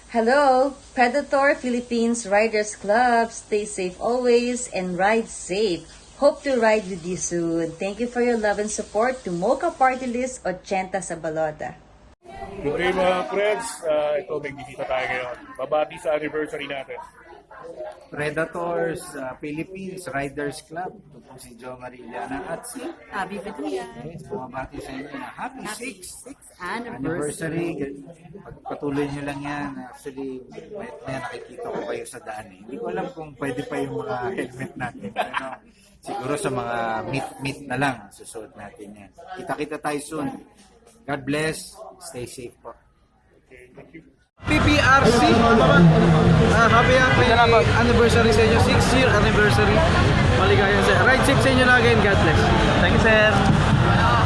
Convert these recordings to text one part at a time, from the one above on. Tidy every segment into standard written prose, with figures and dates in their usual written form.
Hello, Predator Philippines Riders Club. Stay safe always and ride safe. Hope to ride with you soon. Thank you for your love and support to Mocha Party List 80 sa Balota. Good day mga friends. Ito may bisita tayo ngayon. Babati sa anniversary natin. Predators Philippines Riders Club. Ito po si Jo Marillana at si Abby Padilla. Yes, bumabati sa inyo na happy 6th Anniversary. Pagpatuloy nyo lang yan. Actually, may nakikita ko kayo sa daan. Hindi ko alam kung pwede pa yung mga helmet natin. Pero siguro sa mga meet na lang susuot natin yan. Kita-kita tayo soon. God bless. Stay safe po. Okay, thank you. PPRC, happy anniversary sa inyo, 6th year anniversary. Maligayang sir. Ride safe sa inyo na again, God bless. Thank you, sir.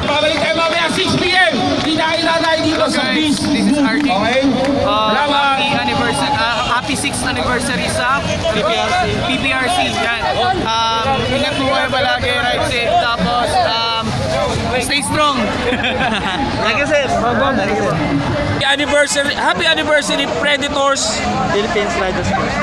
Babalik tayo mamaya 6 p.m. Dinahin na tayo dito sa beach. This is RT. Okay? Happy anniversary, happy 6th anniversary sa PPRC. Yan. Ingat po kayo palagi, ride safe. Tapos, stay strong. Thank you, sir. Happy anniversary Predators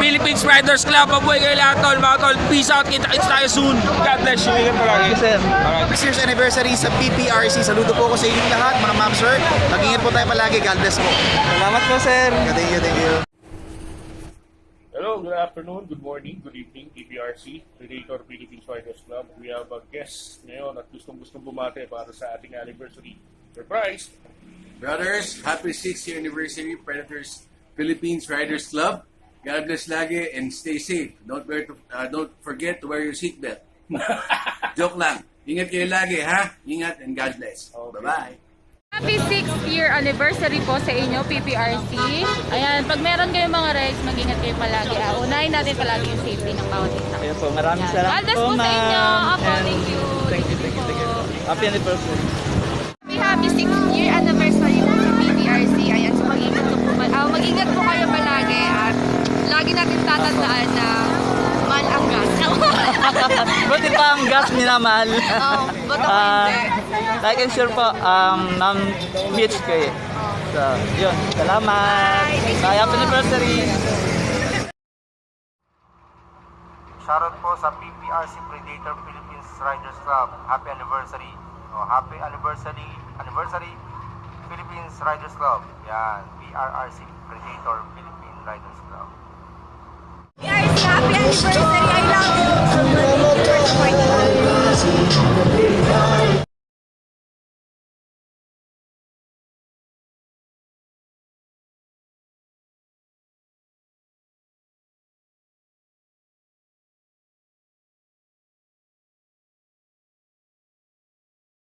Philippines Riders Club. Mabuhay kayo lahat tol, mga tol. Peace out, kita-kits tayo soon. God bless you. Ingat palagi. Sir. 6 years anniversary sa PPRC. Saludo po ako sa inyong lahat, mga ma'am sir. Mag-ingat po tayo palagi. God bless po. Salamat po, sir. Thank you. Hello, good afternoon, good morning, good evening, PPRC, Predator Philippines Riders Club. We have a guest ngayon at gustong bumate para sa ating anniversary surprise. Brothers, happy 6th year anniversary, Predators Philippines Riders Club. God bless lagi and stay safe. Don't forget to wear your seatbelt. Joke lang. Ingat kayo lagi, ha? Ingat and God bless. Okay. Bye-bye. Happy 6th year anniversary po sa inyo, PPRC. Ayan, pag meron kayong mga rides, mag-ingat kayo palagi. Unahin natin palagi yung safety ng bawat isa. Ayan po, maraming salamat God bless po sa inyo. Apo, thank you. Thank you. Happy anniversary. Happy 6th year anniversary po sa PPRC. Ayan, so mag-ingat po kayo palagi at lagi natin tatandaan na mahal ang gas. Buti pa ang gas minamahal. Oo, ba't ako hindi? Like and share po, Ma'am Beach kayo. So, yun. Salamat. Bye. Happy anniversary. Shoutout po sa PPRC Predator Philippines Riders Club. Happy anniversary. Happy anniversary Philippines Riders Club. Yan, PRRC Predator Philippines Riders Club. PPRC, happy anniversary!